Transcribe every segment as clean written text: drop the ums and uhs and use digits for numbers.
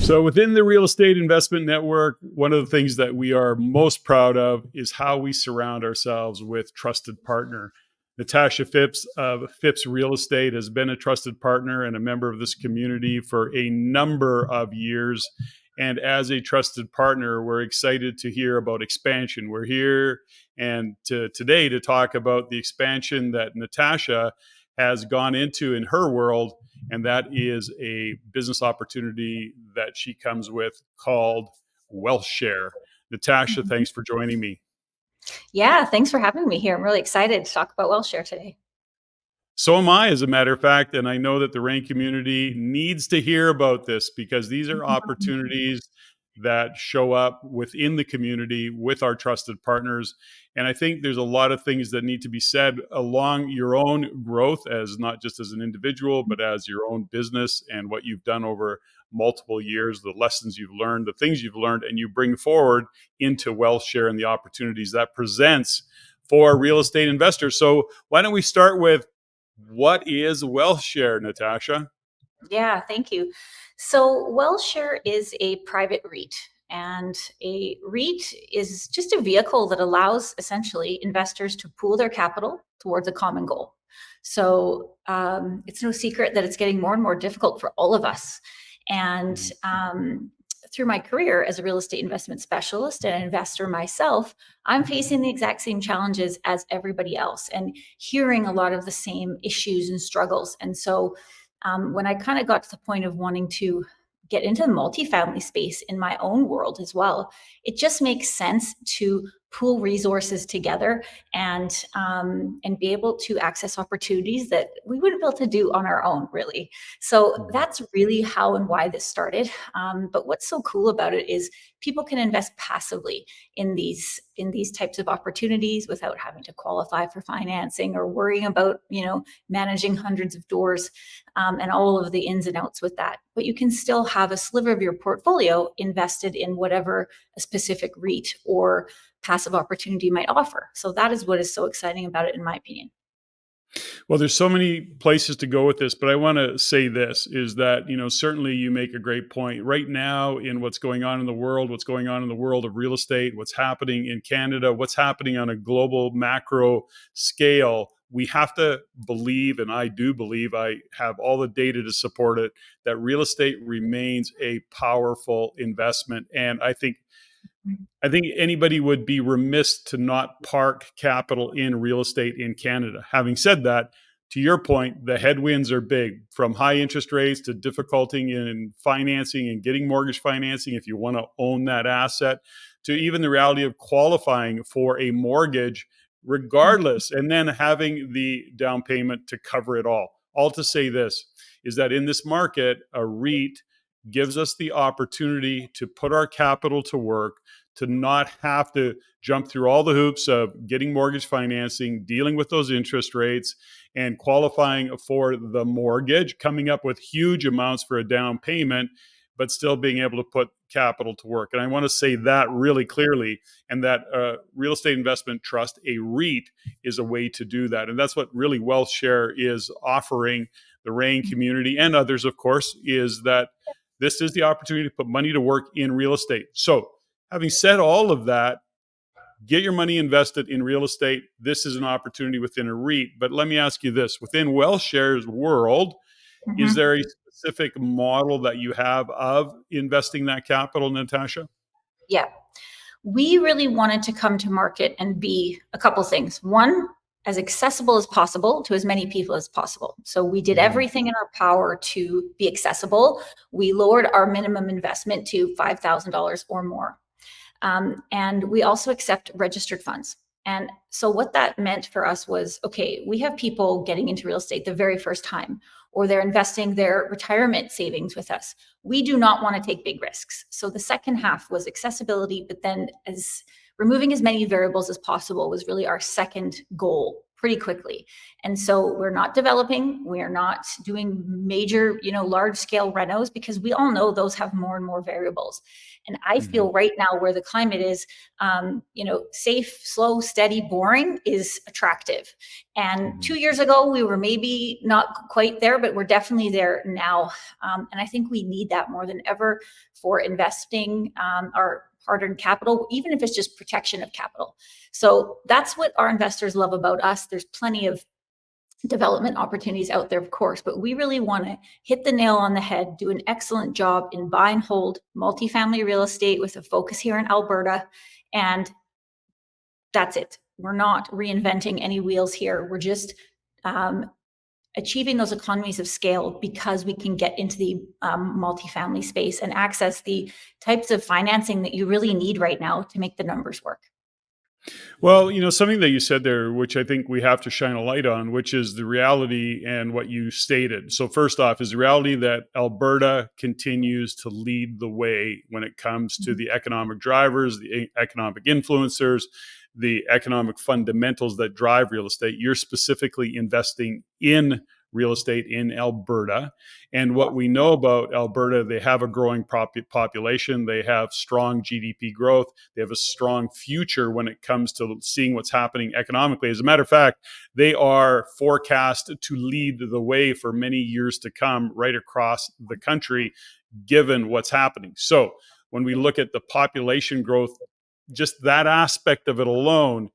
So within the real estate investment network, one of the things that we are most proud of is how we surround ourselves with trusted partner. Natasha Phipps of Phipps Real Estate has been a trusted partner and a member of this community for a number of years. And as a trusted partner, we're excited to hear about expansion. We're here today to talk about the expansion that Natasha has gone into in her world, and that is a business opportunity that she comes with called WealthShare. Natasha, Mhm. thanks for joining me. Yeah, thanks for having me here. I'm really excited to talk about WellShare today. So am I, as a matter of fact, and I know that the REIT community needs to hear about this because these are opportunities that show up within the community with our trusted partners. And I think there's a lot of things that need to be said along your own growth, as not just as an individual, but as your own business and what you've done over multiple years, the lessons you've learned, the things you've learned, and you bring forward into WealthShare and the opportunities that presents for real estate investors. So why don't we start with, what is WealthShare, Natasha? Yeah, thank you. So, WellShare is a private REIT, and a REIT is just a vehicle that allows essentially investors to pool their capital towards a common goal. So, it's no secret that it's getting more and more difficult for all of us. And Mhm. through my career as a real estate investment specialist and an investor myself, I'm facing the exact same challenges as everybody else and hearing a lot of the same issues and struggles. And so, when I kind of got to the point of wanting to get into the multifamily space in my own world as well, it just makes sense to pool resources together and be able to access opportunities that we wouldn't be able to do on our own, really. So Mhm. that's really how and why this started. But what's so cool about it is people can invest passively in these types of opportunities without having to qualify for financing or worrying about managing hundreds of doors and all of the ins and outs with that. But you can still have a sliver of your portfolio invested in whatever a specific REIT or passive opportunity might offer. So that is what is so exciting about it, in my opinion. Well, there's so many places to go with this, but I want to say this is that, certainly you make a great point. Right now, in what's going on in the world, what's going on in the world of real estate, what's happening in Canada, what's happening on a global macro scale, we have to believe, and I do believe, I have all the data to support it, that real estate remains a powerful investment. And I think anybody would be remiss to not park capital in real estate in Canada. Having said that, to your point, the headwinds are big, from high interest rates to difficulty in financing and getting mortgage financing if you want to own that asset, to even the reality of qualifying for a mortgage regardless, and then having the down payment to cover it all. All to say this is that in this market, a REIT gives us the opportunity to put our capital to work, to not have to jump through all the hoops of getting mortgage financing, dealing with those interest rates, and qualifying for the mortgage, coming up with huge amounts for a down payment, but still being able to put capital to work. And I want to say that really clearly, and that real estate investment trust, a REIT, is a way to do that. And that's what really WealthShare is offering the REIN community and others, of course, is that this is the opportunity to put money to work in real estate. So, having said all of that, get your money invested in real estate. This is an opportunity within a REIT. But let me ask you this: within WealthShare's world, is Mhm. there a specific model that you have of investing that capital, Natasha? Yeah. We really wanted to come to market and be a couple things. One, as accessible as possible to as many people as possible. So we did Mhm. everything in our power to be accessible. We lowered our minimum investment to $5,000 or more. And we also accept registered funds. And so what that meant for us was, okay, we have people getting into real estate the very first time, or they're investing their retirement savings with us. We do not want to take big risks. So the second half was accessibility, but then as removing as many variables as possible was really our second goal pretty quickly. And so we're not developing, we're not doing major, large scale renos, because we all know those have more and more variables. And I Mhm. feel right now where the climate is, safe, slow, steady, boring is attractive. And Mhm. 2 years ago, we were maybe not quite there, but we're definitely there now. And I think we need that more than ever for investing our hard-earned capital, even if it's just protection of capital. So that's what our investors love about us. There's plenty of development opportunities out there, of course, but we really want to hit the nail on the head, do an excellent job in buy and hold multifamily real estate with a focus here in Alberta. And that's it. We're not reinventing any wheels here. We're just um, achieving those economies of scale because we can get into the multifamily space and access the types of financing that you really need right now to make the numbers work. Well, something that you said there, which I think we have to shine a light on, which is the reality and what you stated. So, first off, is the reality that Alberta continues to lead the way when it comes to Mhm. the economic drivers, the economic influencers, the economic fundamentals that drive real estate. You're specifically investing in real estate in Alberta. And Yeah. what we know about Alberta, they have a growing population, they have strong GDP growth, they have a strong future when it comes to seeing what's happening economically. As a matter of fact, they are forecast to lead the way for many years to come right across the country, given what's happening. So, when we look at the population growth, just that aspect of it alone,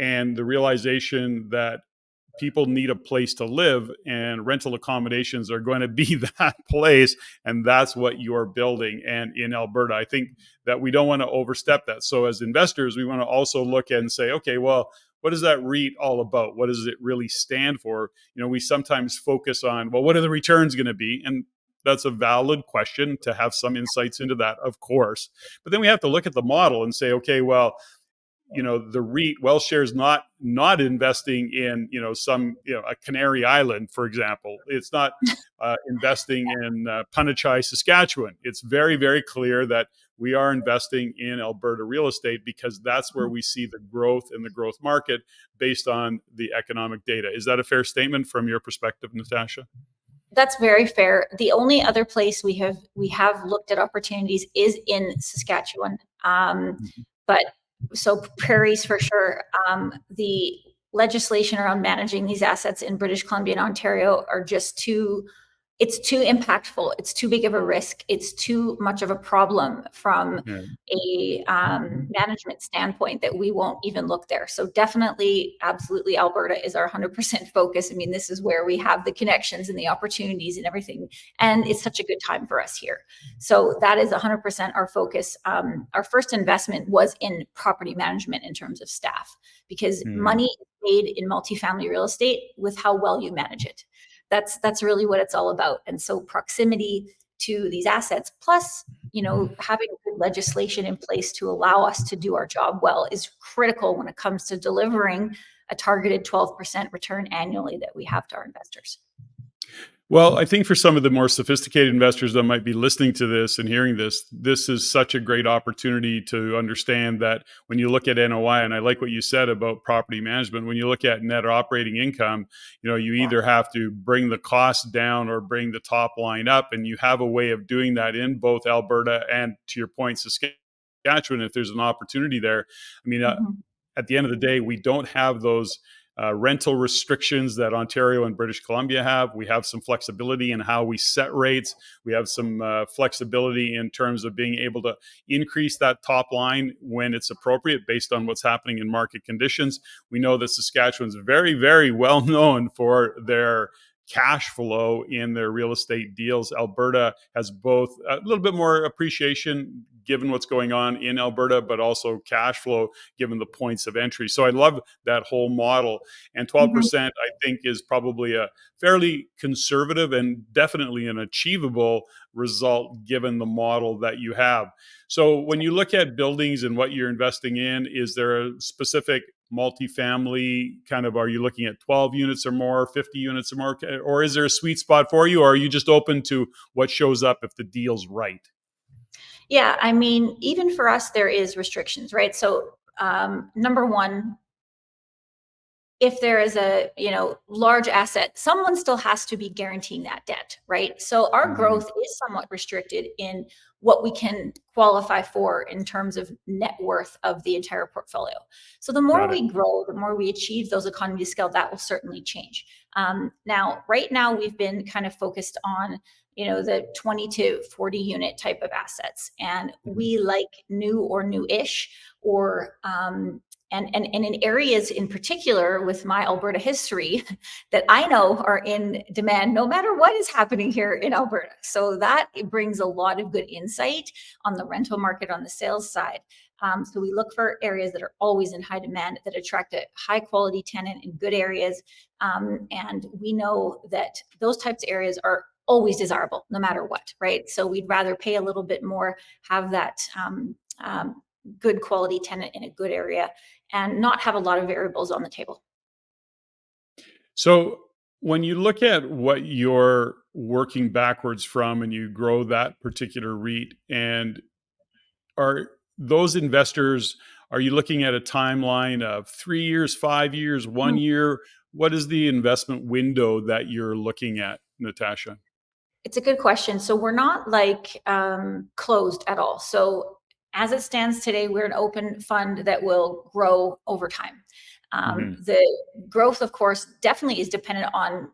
and the realization that people need a place to live and rental accommodations are going to be that place, and that's what you're building. And in Alberta, I think that we don't want to overstep that. So as investors, we want to also look at and say, okay, well, what is that REIT all about? What does it really stand for? We sometimes focus on, well, what are the returns going to be? And that's a valid question to have some insights into that, of course. But then we have to look at the model and say, okay, well, the REIT WellShare is not investing in some a Canary Island, for example. It's not investing in Punachai, Saskatchewan. It's very, very clear that we are investing in Alberta real estate because that's where we see the growth in the growth market based on the economic data. Is that a fair statement from your perspective, Natasha? That's very fair. The only other place we have looked at opportunities is in Saskatchewan. Mhm. But so prairies for sure. The legislation around managing these assets in British Columbia and Ontario are just too, it's too impactful. It's too big of a risk. It's too much of a problem from Yeah. a management standpoint that we won't even look there. So definitely, absolutely, Alberta is our 100% focus. I mean, this is where we have the connections and the opportunities and everything. And it's such a good time for us here. So that is 100% our focus. Our first investment was in property management in terms of staff, because Mm. money is made in multifamily real estate with how well you manage it. That's really what it's all about. And so proximity to these assets, plus having good legislation in place to allow us to do our job well, is critical when it comes to delivering a targeted 12% return annually that we have to our investors. Well, I think for some of the more sophisticated investors that might be listening to this and hearing this, this is such a great opportunity to understand that when you look at NOI, and I like what you said about property management, when you look at net operating income, you Yeah. either have to bring the cost down or bring the top line up. And you have a way of doing that in both Alberta and, to your point, Saskatchewan, if there's an opportunity there. I mean, Mhm. at the end of the day, we don't have those rental restrictions that Ontario and British Columbia have. We have some flexibility in how we set rates. We have some flexibility in terms of being able to increase that top line when it's appropriate based on what's happening in market conditions. We know that Saskatchewan's very, very well known for their cash flow in their real estate deals. Alberta has both a little bit more appreciation given what's going on in Alberta, but also cash flow given the points of entry. So I love that whole model. And Mhm. 12%, I think, is probably a fairly conservative and definitely an achievable result given the model that you have. So when you look at buildings and what you're investing in, is there a specific multifamily kind of, are you looking at 12 units or more, 50 units or more, or is there a sweet spot for you, or are you just open to what shows up if the deal's right? Yeah, I mean, even for us, there is restrictions, right? So, number one, if there is a large asset, someone still has to be guaranteeing that debt, right? So our Mhm. growth is somewhat restricted in what we can qualify for in terms of net worth of the entire portfolio. So the more Got it. we grow, the more we achieve those economies of scale, that will certainly change. Now, right now, we've been kind of focused on the 20 to 40 unit type of assets, and Mhm. we like new or new-ish, or and in areas in particular with my Alberta history that I know are in demand no matter what is happening here in Alberta. So that it brings a lot of good insight on the rental market on the sales side. So we look for areas that are always in high demand, that attract a high quality tenant in good areas. And we know that those types of areas are always desirable no matter what, right? So we'd rather pay a little bit more, have that good quality tenant in a good area, and not have a lot of variables on the table. So when you look at what you're working backwards from and you grow that particular REIT, and are those investors, are you looking at a timeline of 3 years, 5 years, 1 year? What is the investment window that you're looking at, Natasha? It's a good question. So we're not like closed at all. So as it stands today, we're an open fund that will grow over time. Mhm. The growth, of course, definitely is dependent on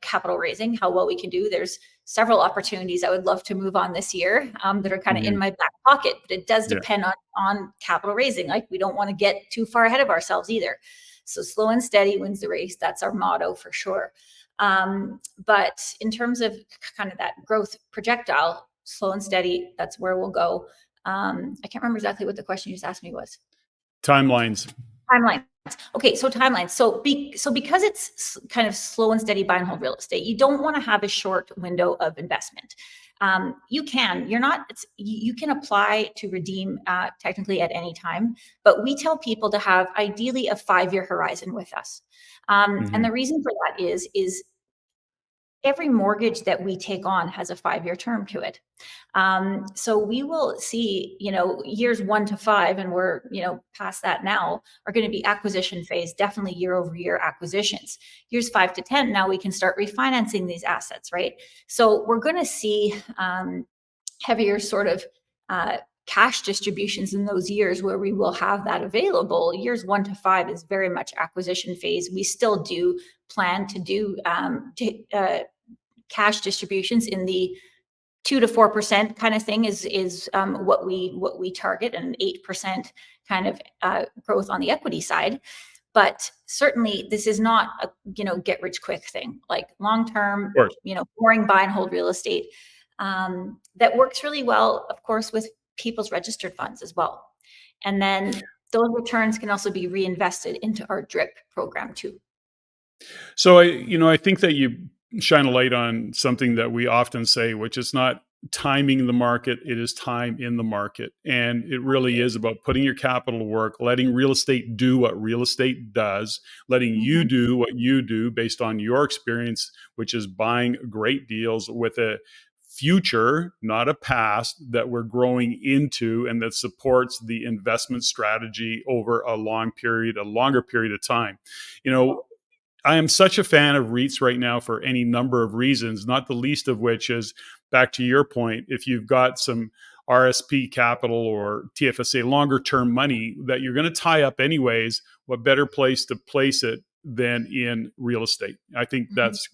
capital raising, how well we can do. There's several opportunities I would love to move on this year that are kind of in Mhm. my back pocket, but it does Yeah. depend on capital raising. Like, we don't want to get too far ahead of ourselves either. So slow and steady wins the race. That's our motto for sure. But in terms of kind of that growth projectile, slow and steady, that's where we'll go. I can't remember exactly what the question you just asked me was. Timelines. Timelines. Okay, so timelines. So because it's kind of slow and steady buy and hold real estate, you don't want to have a short window of investment. You can. You're not. You can apply to redeem technically at any time, but we tell people to have ideally a 5-year horizon with us. And Mhm. the reason for that is every mortgage that we take on has a 5-year term to it. So we will see, years 1 to 5, and we're, past that now, are going to be acquisition phase, definitely year over year acquisitions. Years 5 to 10, now we can start refinancing these assets, right? So we're going to see heavier sort of uh, cash distributions in those years where we will have that available. Years 1 to 5 is very much acquisition phase. We still do plan to do cash distributions in the 2 to 4% kind of thing is what we target, and 8% kind of growth on the equity side. But certainly, this is not a get rich quick thing. Like, long Of term, course. boring buy and hold real estate, that works really well, of course, with people's registered funds as well. And then those returns can also be reinvested into our drip program too. So I think that you shine a light on something that we often say, which is not timing the market, it is time in the market. And it really is about putting your capital to work, letting real estate do what real estate does, letting you Mhm. do what you do based on your experience, which is buying great deals with a future, not a past, that we're growing into and that supports the investment strategy over a longer period of time. You know, I am such a fan of REITs right now for any number of reasons, not the least of which is, back to your point, if you've got some RSP capital or TFSA longer term money that you're going to tie up anyways, what better place to place it than in real estate? I think Mhm. that's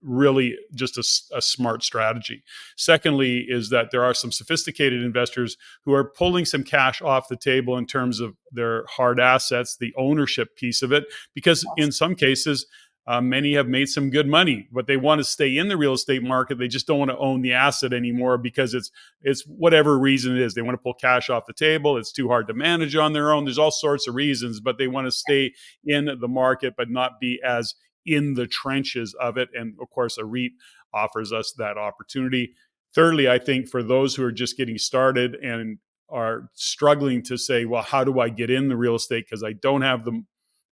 really just a smart strategy. Secondly, is that there are some sophisticated investors who are pulling some cash off the table in terms of their hard assets, the ownership piece of it, because in some cases, many have made some good money, but they want to stay in the real estate market. They just don't want to own the asset anymore because it's whatever reason it is. They want to pull cash off the table. It's too hard to manage on their own. There's all sorts of reasons, but they want to stay in the market, but not be as in the trenches of it. And of course, a REIT offers us that opportunity. Thirdly, I think for those who are just getting started and are struggling to say, well, how do I get in the real estate? Because I don't have the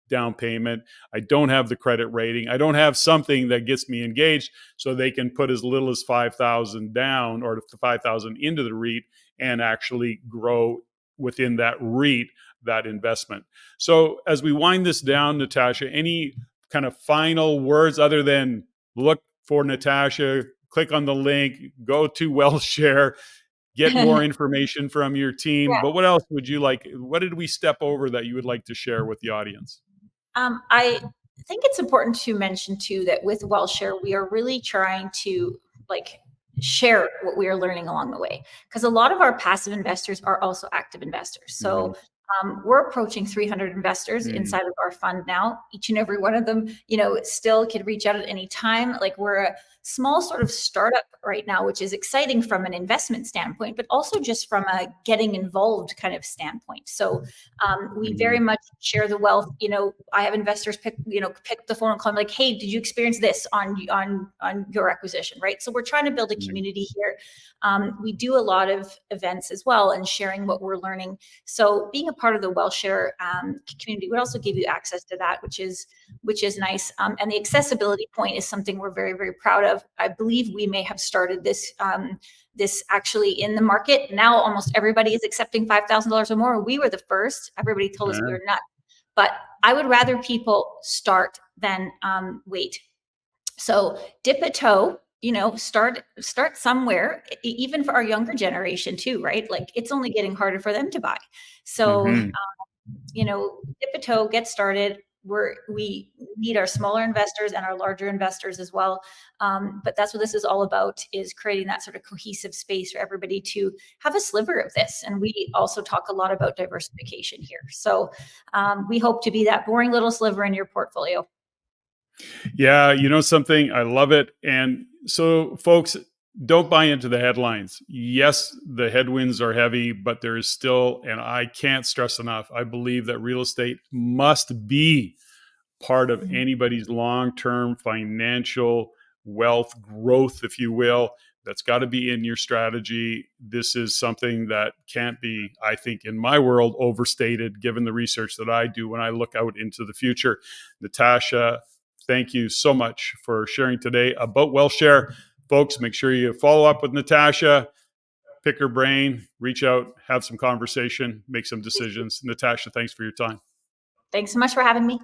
down payment. I don't have the credit rating. I don't have something that gets me engaged, so they can put as little as 5,000 down or 5,000 into the REIT and actually grow within that REIT that investment. So as we wind this down, Natasha, any kind of final words other than look for Natasha, click on the link, go to WellShare, get more information from your team. But what else would you like? What did we step over that you would like to share with the audience? I think it's important to mention too that with WellShare, we are really trying to like share what we are learning along the way, because a lot of our passive investors are also active investors. Mm-hmm. So we're approaching 300 investors Mm, inside of our fund now. Each and every one of them, still could reach out at any time. Like, we're a small sort of startup right now, which is exciting from an investment standpoint, but also just from a getting involved kind of standpoint. So we very mhm, much share the wealth. I have investors pick up the phone and call me like, "Hey, did you experience this on your acquisition?" Right. So we're trying to build a mhm, community here. We do a lot of events as well and sharing what we're learning. So being a part of the WellShare community would also give you access to that, which is nice. And the accessibility point is something we're very, very proud of. I believe we may have started this actually in the market. Now almost everybody is accepting $5,000 or more. We were the first. Everybody told us we uh, were nuts. But I would rather people start than wait. So dip a toe, start somewhere, even for our younger generation too, right? Like, it's only getting harder for them to buy. So mhm. dip a toe, get started. We need our smaller investors and our larger investors as well. But that's what this is all about, is creating that sort of cohesive space for everybody to have a sliver of this. And we also talk a lot about diversification here. So we hope to be that boring little sliver in your portfolio. Yeah, you know something? I love it. And so, folks, don't buy into the headlines. Yes, the headwinds are heavy, but there is still, and I can't stress enough, I believe that real estate must be part of Mhm. anybody's long-term financial wealth growth, if you will. That's got to be in your strategy. This is something that can't be, I think, in my world, overstated, given the research that I do when I look out into the future. Natasha, thank you so much for sharing today about WellShare. Folks, make sure you follow up with Natasha, pick her brain, reach out, have some conversation, make some decisions. Natasha, thanks for your time. Thanks so much for having me.